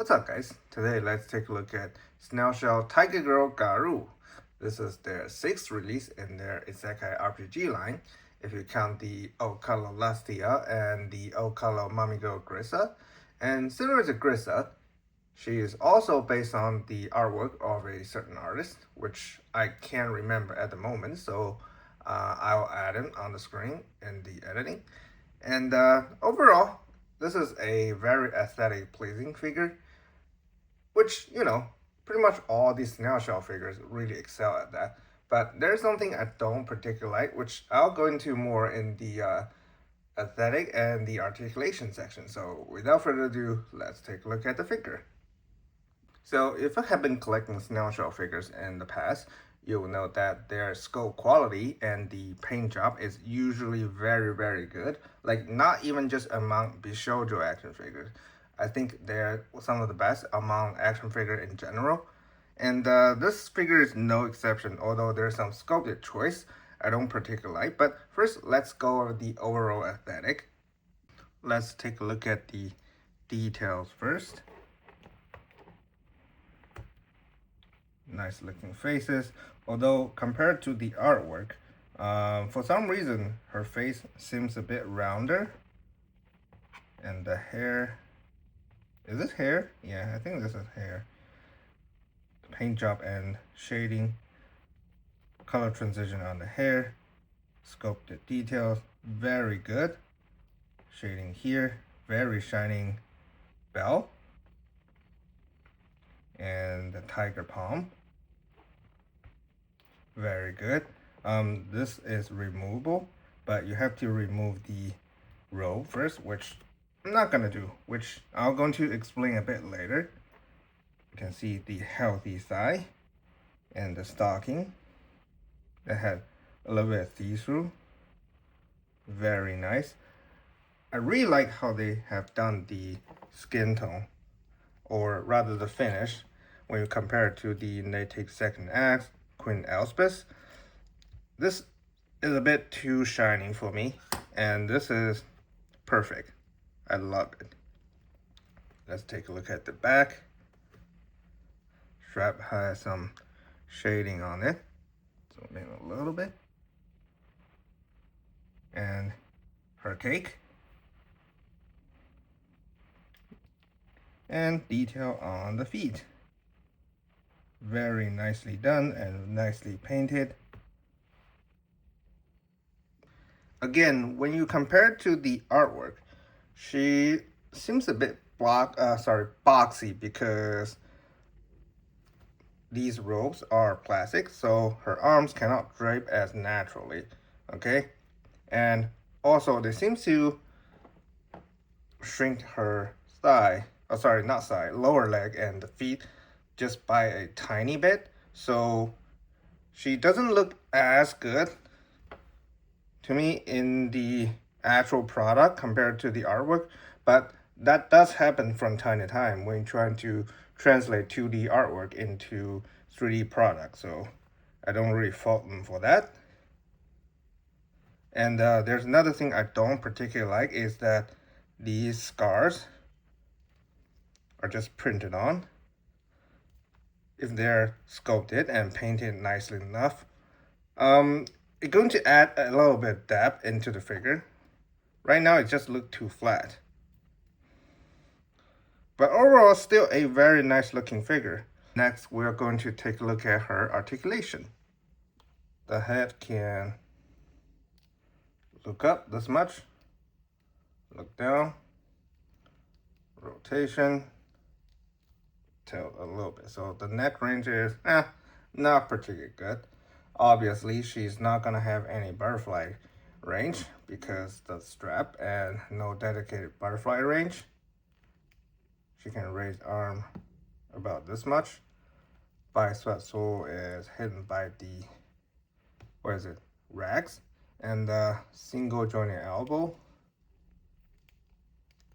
What's up, guys? Today let's take a look at Snail Shell Tiger Girl Garu. This is their 6th release in their Isekai RPG line, if you count the old color Lastia and the old color Mommy Girl Grissa. And similar to Grissa, she is also based on the artwork of a certain artist, which I can't remember at the moment, so I'll add it on the screen in the editing. And overall, this is a very aesthetic pleasing figure, which, pretty much all these snail shell figures really excel at that. But there's something I don't particularly like, which I'll go into more in the aesthetic and the articulation section. So without further ado, let's take a look at the figure. So if I have been collecting snail shell figures in the past, you'll know that their sculpt quality and the paint job is usually very, very good. Like, not even just among Bishoujo action figures. I think they're some of the best among action figure in general. And this figure is no exception, although there's some sculpted choice I don't particularly like. But first, let's go over the overall aesthetic. Let's take a look at the details first. Nice looking faces, although compared to the artwork, for some reason her face seems a bit rounder, and the hair, is this hair? Yeah, I think this is hair. The paint job and shading, color transition on the hair, sculpted details, very good. Shading here, very shining bell, and the tiger palm, very good. This is removable, but you have to remove the robe first, which I'm not gonna do, which I'll going to explain a bit later. You can see the healthy thigh and the stocking that had a little bit of see-through. Very nice. I really like how they have done the skin tone, or rather the finish, when you compare it to the Native Second Act, Queen Elspeth. This is a bit too shiny for me, and this is perfect. I love it. Let's take a look at the back. Strap has some shading on it, zoom in a little bit, and her cake, and detail on the feet. Very nicely done and nicely painted. Again, when you compare it to the artwork, she seems a bit boxy, because these robes are plastic, so her arms cannot drape as naturally, okay? And also, they seem to shrink her lower leg and the feet just by a tiny bit, so she doesn't look as good to me in the actual product compared to the artwork. But that does happen from time to time when trying to translate 2D artwork into 3D product, so I don't really fault them for that. And there's another thing I don't particularly like, is that these scars are just printed on. If they're sculpted and painted nicely enough, it's going to add a little bit of depth into the figure. Right now it just looks too flat, but overall still a very nice looking figure. Next, we're going to take a look at her articulation. The head can look up this much, look down, rotation, tilt a little bit. So the neck range is not particularly good. Obviously, she's not gonna have any butterfly range because the strap and no dedicated butterfly range. She can raise arm about this much. Bicep sole is hidden by the, rags, and the single jointed elbow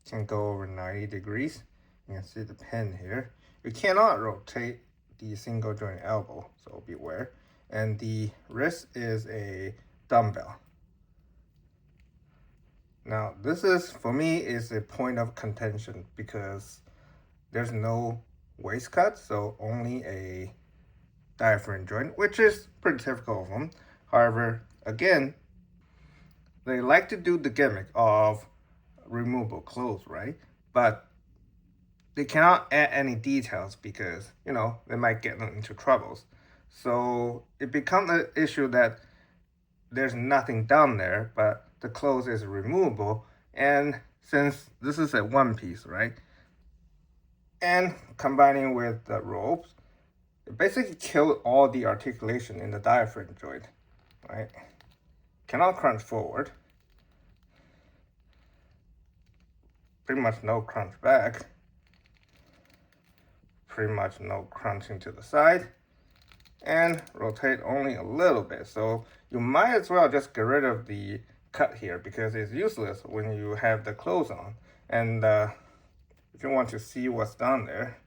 can go over 90 degrees. You can see the pin here. You cannot rotate the single joint elbow, so beware. And the wrist is a dumbbell. Now, this is, for me, is a point of contention, because there's no waist cut, so only a diaphragm joint, which is pretty typical of them. However, again, they like to do the gimmick of removable clothes, right? But they cannot add any details because, they might get into troubles. So it becomes an issue that there's nothing down there, but the clothes is removable. And since this is a one piece, right? And combining with the ropes, it basically killed all the articulation in the diaphragm joint, right? Cannot crunch forward. Pretty much no crunch back. Pretty much no crunching to the side. And rotate only a little bit. So you might as well just get rid of the cut here because it's useless when you have the clothes on. And if you want to see what's down there,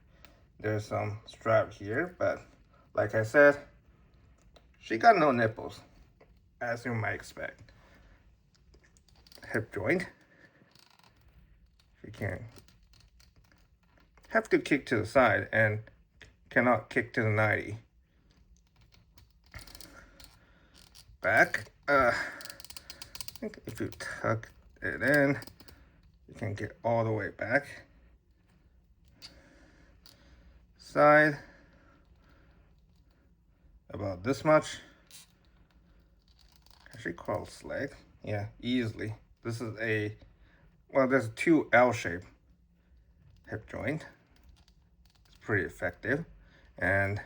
there's some strap here, but like I said, she got no nipples, as you might expect. Hip joint. She can have to kick to the side and cannot kick to the 90. Back. I think if you tuck it in, you can get all the way back. Side. About this much. Actually cross leg. Yeah, easily. This is there's two L-shaped hip joint. It's pretty effective. And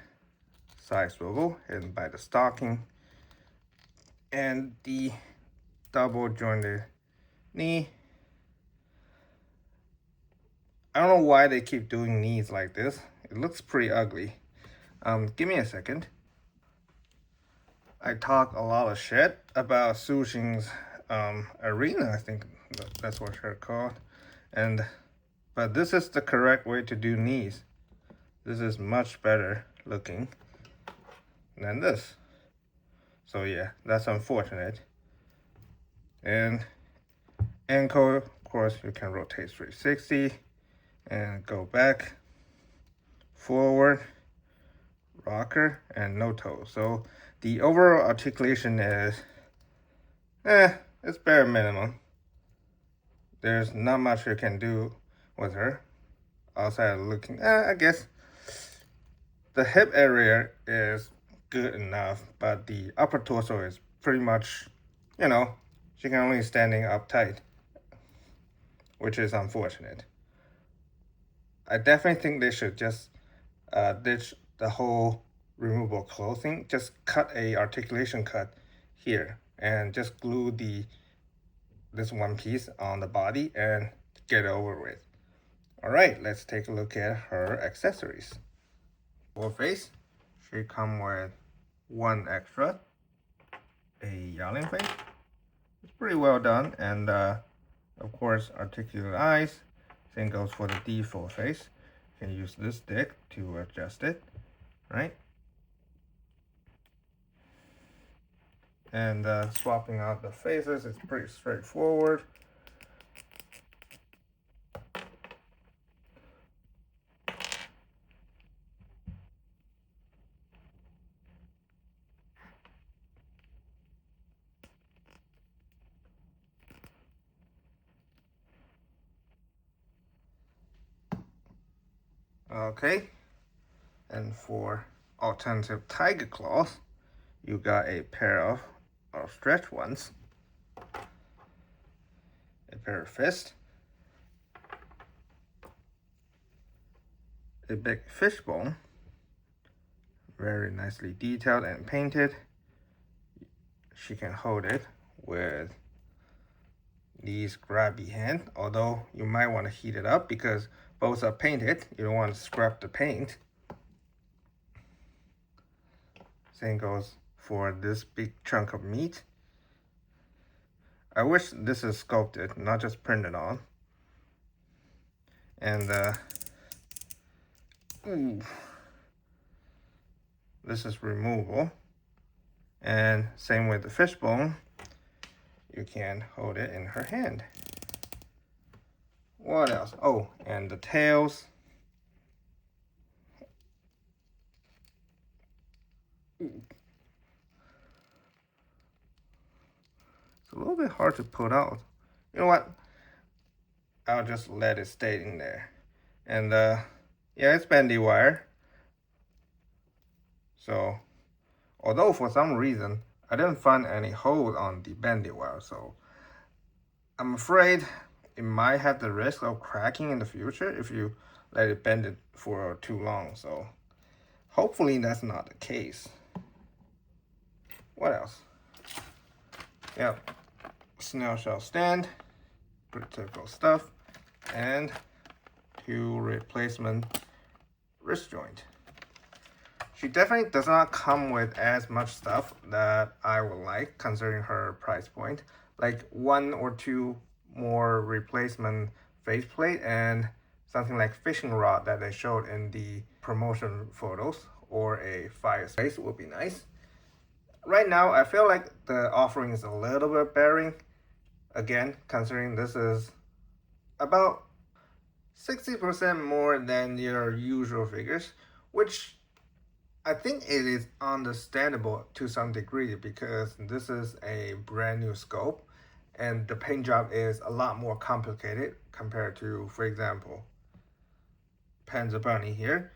side swivel hidden by the stocking. And the double jointed knee. I don't know why they keep doing knees like this. It looks pretty ugly. Give me a second. I talk a lot of shit about Sushing's arena, I think that's what they're called. But this is the correct way to do knees. This is much better looking than this. So yeah, that's unfortunate. And ankle, of course, you can rotate 360 and go back, forward, rocker, and no toe. So the overall articulation is, it's bare minimum. There's not much you can do with her outside of looking, I guess the hip area is good enough, but the upper torso is pretty much, she can only standing up tight, which is unfortunate. I definitely think they should just ditch the whole removable clothing. Just cut a articulation cut here and just glue this one piece on the body and get it over with. All right, let's take a look at her accessories. For face, she come with one extra, a yelling face. It's pretty well done, and of course articulate eyes. Same goes for the default face. You can use this stick to adjust it, right? And swapping out the faces is pretty straightforward. Okay, and for alternative tiger claws, you got a pair of stretch ones, a pair of fists, a big fishbone, very nicely detailed and painted. She can hold it with these grabby hands, although you might want to heat it up because both are painted. You don't want to scrap the paint. Same goes for this big chunk of meat. I wish this is sculpted, not just printed on. And this is removable. And same with the fishbone. You can hold it in her hand. What else? Oh, and the tails. a little bit hard to put out. You know what? I'll just let it stay in there. And yeah, it's bendy wire. So, although for some reason I didn't find any hole on the bendy wire, so I'm afraid it might have the risk of cracking in the future if you let it bend it for too long. So hopefully that's not the case. What else? Yep, snail shell stand, pretty typical stuff, and 2 replacement wrist joint. She definitely does not come with as much stuff that I would like considering her price point. Like 1 or 2 more replacement faceplate and something like fishing rod that they showed in the promotion photos, or a fire space would be nice. Right now, I feel like the offering is a little bit bearing. Again, considering this is about 60% more than your usual figures, which I think it is understandable to some degree because this is a brand new scope and the paint job is a lot more complicated compared to, for example, Panzer Bunny here.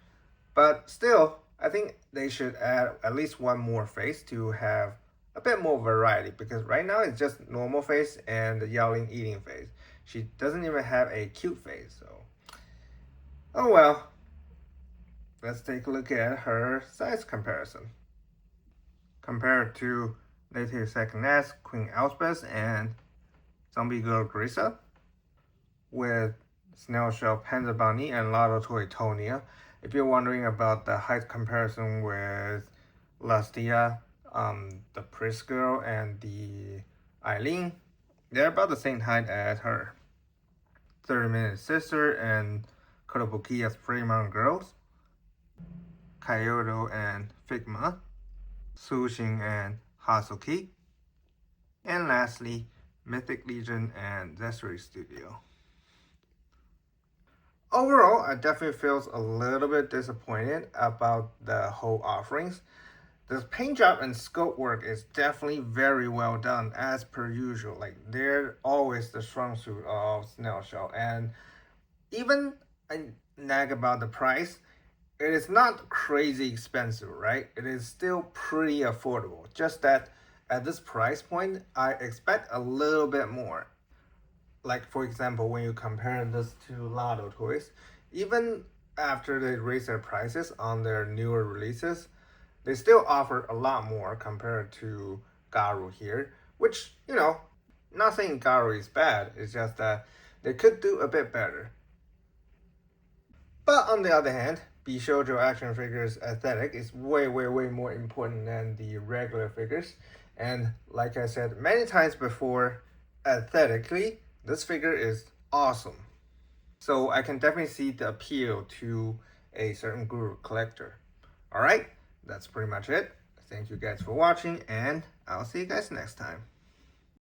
But still, I think they should add at least 1 more face to have a bit more variety, because right now it's just normal face and the yelling eating face. She doesn't even have a cute face, so oh well. Let's take a look at her size comparison. Compared to Lady Second S, Queen Elspeth, and Zombie Girl Grisa, with Snail Shell Panzer Bunny and Lotto Toy Tonia. If you're wondering about the height comparison with Lastia, the Priest Girl, and the Eileen, they're about the same height as her. 30-minute Sister and Kotobukiya's Fremont Girls, Kyoto and Figma, Sushin and Hasuki, and lastly, Mythic Legion and Accessory Studio. Overall, I definitely feel a little bit disappointed about the whole offerings. The paint job and scope work is definitely very well done as per usual. Like, they're always the strong suit of Snail Shell. And even I nag about the price, it is not crazy expensive, right? It is still pretty affordable. Just that at this price point, I expect a little bit more. Like, for example, when you compare this to Lotto Toys, even after they raise their prices on their newer releases, they still offer a lot more compared to Garu here, which, you know, not saying Garu is bad, it's just that they could do a bit better. But on the other hand, Bishoujo action figures aesthetic is way more important than the regular figures. And like I said many times before, aesthetically, this figure is awesome. So I can definitely see the appeal to a certain guru collector. Alright, that's pretty much it. Thank you guys for watching, and I'll see you guys next time.